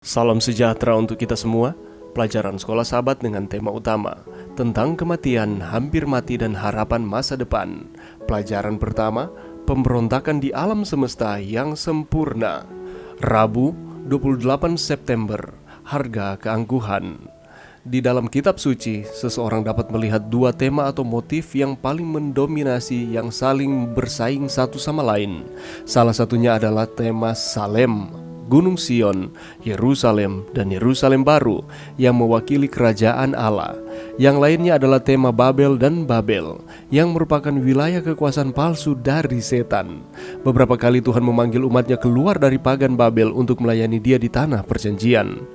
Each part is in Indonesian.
Salam sejahtera untuk kita semua. Pelajaran Sekolah Sahabat dengan tema utama tentang kematian, hampir mati, dan harapan masa depan. Pelajaran pertama, pemberontakan di alam semesta yang sempurna. Rabu, 28 September, harga keangkuhan. Di dalam kitab suci, seseorang dapat melihat dua tema atau motif yang paling mendominasi yang saling bersaing satu sama lain. Salah satunya adalah tema Salem, Gunung Sion, Yerusalem, dan Yerusalem baru yang mewakili kerajaan Allah. Yang lainnya adalah tema Babel dan Babel yang merupakan wilayah kekuasaan palsu dari setan. Beberapa kali Tuhan memanggil umatnya keluar dari pagan Babel untuk melayani dia di tanah perjanjian.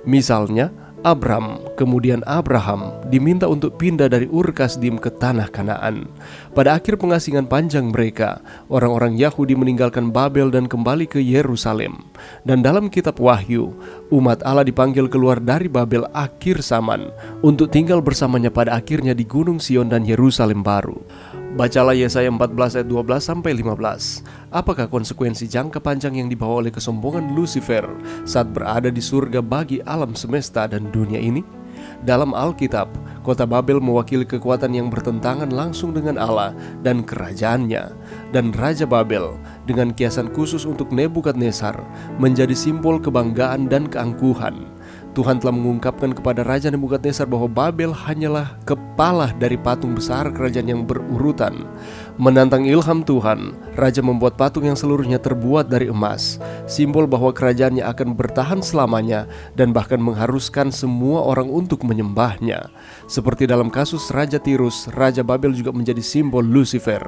Misalnya, Abram, kemudian Abraham diminta untuk pindah dari Ur Kasdim ke tanah Kanaan. Pada akhir pengasingan panjang mereka, orang-orang Yahudi meninggalkan Babel dan kembali ke Yerusalem. Dan dalam kitab Wahyu, umat Allah dipanggil keluar dari Babel akhir zaman untuk tinggal bersamanya pada akhirnya di Gunung Sion dan Yerusalem baru. Bacalah Yesaya 14 ayat 12-15. Apakah konsekuensi jangka panjang yang dibawa oleh kesombongan Lucifer saat berada di surga bagi alam semesta dan dunia ini? Dalam Alkitab, kota Babel mewakili kekuatan yang bertentangan langsung dengan Allah dan kerajaannya. Dan Raja Babel dengan kiasan khusus untuk Nebukadnezar menjadi simbol kebanggaan dan keangkuhan. Tuhan telah mengungkapkan kepada Raja Nebukadnezar bahwa Babel hanyalah kepala dari patung besar kerajaan yang berurutan. Menantang ilham Tuhan, Raja membuat patung yang seluruhnya terbuat dari emas, simbol bahwa kerajaannya akan bertahan selamanya dan bahkan mengharuskan semua orang untuk menyembahnya. Seperti dalam kasus Raja Tirus, Raja Babel juga menjadi simbol Lucifer.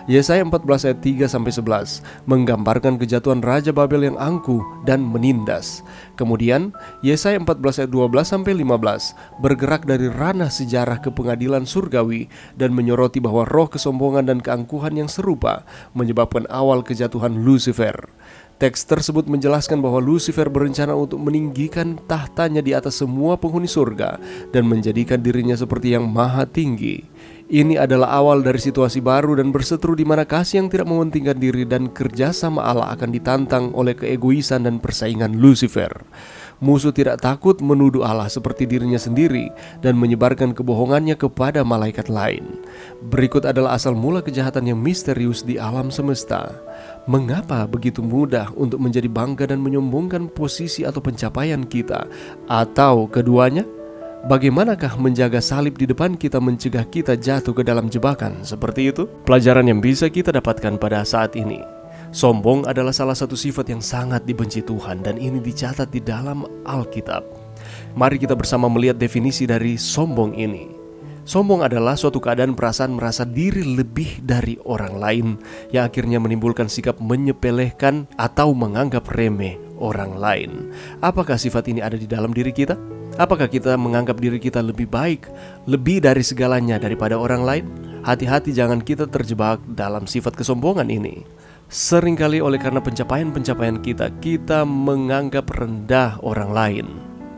Yesaya 14 ayat 3-11 menggambarkan kejatuhan Raja Babel yang angkuh dan menindas. Kemudian Yesaya 14 ayat 12-15 bergerak dari ranah sejarah ke pengadilan surgawi dan menyoroti bahwa roh kesombongan dan keangkuhan yang serupa menyebabkan awal kejatuhan Lucifer. Teks tersebut menjelaskan bahwa Lucifer berencana untuk meninggikan tahtanya di atas semua penghuni surga dan menjadikan dirinya seperti yang maha tinggi. Ini adalah awal dari situasi baru dan berseteru di mana kasih yang tidak mementingkan diri dan kerjasama Allah akan ditantang oleh keegoisan dan persaingan Lucifer. Musuh tidak takut menuduh Allah seperti dirinya sendiri dan menyebarkan kebohongannya kepada malaikat lain. Berikut adalah asal mula kejahatan yang misterius di alam semesta. Mengapa begitu mudah untuk menjadi bangga dan menyombongkan posisi atau pencapaian kita, atau keduanya? Bagaimanakah menjaga salib di depan kita mencegah kita jatuh ke dalam jebakan seperti itu? Pelajaran yang bisa kita dapatkan pada saat ini. Sombong adalah salah satu sifat yang sangat dibenci Tuhan dan ini dicatat di dalam Alkitab. Mari kita bersama melihat definisi dari sombong ini. Sombong adalah suatu keadaan perasaan merasa diri lebih dari orang lain yang akhirnya menimbulkan sikap menyepelekan atau menganggap remeh orang lain. Apakah sifat ini ada di dalam diri kita? Apakah kita menganggap diri kita lebih baik, lebih dari segalanya daripada orang lain? Hati-hati jangan kita terjebak dalam sifat kesombongan ini. Seringkali oleh karena pencapaian-pencapaian kita menganggap rendah orang lain.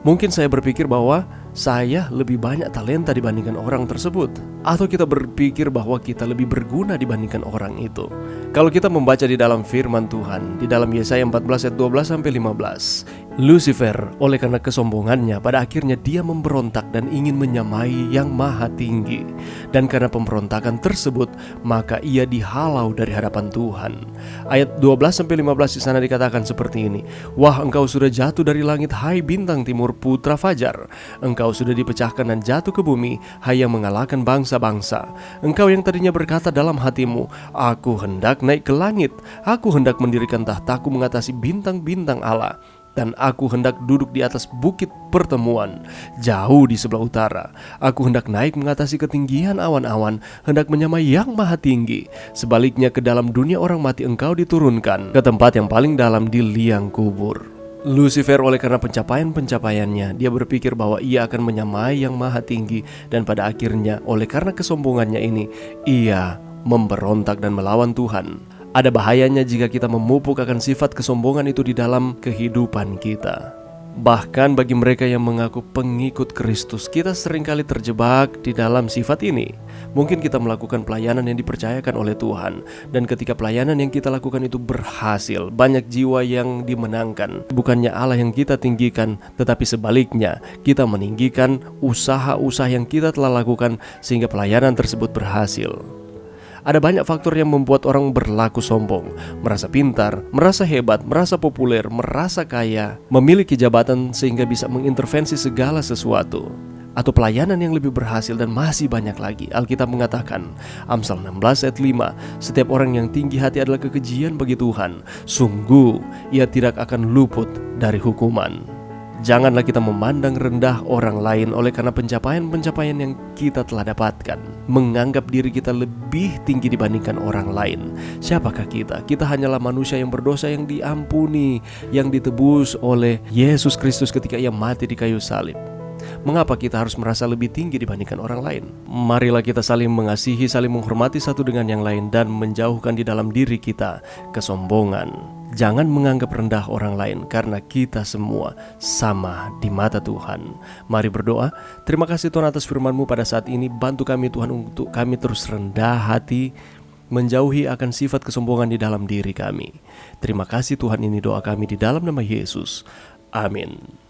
Mungkin saya berpikir bahwa saya lebih banyak talenta dibandingkan orang tersebut, atau kita berpikir bahwa kita lebih berguna dibandingkan orang itu. Kalau kita membaca di dalam firman Tuhan, di dalam Yesaya 14 ayat 12-15, Lucifer oleh karena kesombongannya pada akhirnya dia memberontak dan ingin menyamai yang maha tinggi. Dan karena pemberontakan tersebut, maka ia dihalau dari hadapan Tuhan. Ayat 12-15 di sana dikatakan seperti ini. Wah, engkau sudah jatuh dari langit, hai bintang timur putra fajar. Engkau sudah dipecahkan dan jatuh ke bumi, hai yang mengalahkan bangsa-bangsa. Engkau yang tadinya berkata dalam hatimu, aku hendak naik ke langit, aku hendak mendirikan tahtaku mengatasi bintang-bintang Allah, dan aku hendak duduk di atas bukit pertemuan, jauh di sebelah utara. Aku hendak naik mengatasi ketinggian awan-awan, hendak menyamai yang maha tinggi. Sebaliknya ke dalam dunia orang mati engkau diturunkan, ke tempat yang paling dalam di liang kubur. Lucifer oleh karena pencapaian-pencapaiannya, dia berpikir bahwa ia akan menyamai yang maha tinggi. Dan pada akhirnya oleh karena kesombongannya ini, ia memberontak dan melawan Tuhan. Ada bahayanya jika kita memupuk akan sifat kesombongan itu di dalam kehidupan kita. Bahkan bagi mereka yang mengaku pengikut Kristus, kita seringkali terjebak di dalam sifat ini. Mungkin kita melakukan pelayanan yang dipercayakan oleh Tuhan, dan ketika pelayanan yang kita lakukan itu berhasil, banyak jiwa yang dimenangkan. Bukannya Allah yang kita tinggikan, tetapi sebaliknya, kita meninggikan usaha-usaha yang kita telah lakukan sehingga pelayanan tersebut berhasil. Ada banyak faktor yang membuat orang berlaku sombong, merasa pintar, merasa hebat, merasa populer, merasa kaya, memiliki jabatan sehingga bisa mengintervensi segala sesuatu, atau pelayanan yang lebih berhasil, dan masih banyak lagi. Alkitab mengatakan, Amsal 16 ayat 5, setiap orang yang tinggi hati adalah kekejian bagi Tuhan. Sungguh, ia tidak akan luput dari hukuman. Janganlah kita memandang rendah orang lain oleh karena pencapaian-pencapaian yang kita telah dapatkan, menganggap diri kita lebih tinggi dibandingkan orang lain. Siapakah kita? Kita hanyalah manusia yang berdosa, yang diampuni, yang ditebus oleh Yesus Kristus ketika Ia mati di kayu salib. Mengapa kita harus merasa lebih tinggi dibandingkan orang lain? Marilah kita saling mengasihi, saling menghormati satu dengan yang lain, dan menjauhkan di dalam diri kita kesombongan. Jangan menganggap rendah orang lain, karena kita semua sama di mata Tuhan. Mari berdoa. Terima kasih Tuhan atas firman-Mu pada saat ini. Bantu kami Tuhan untuk kami terus rendah hati, menjauhi akan sifat kesombongan di dalam diri kami. Terima kasih Tuhan, ini doa kami di dalam nama Yesus. Amin.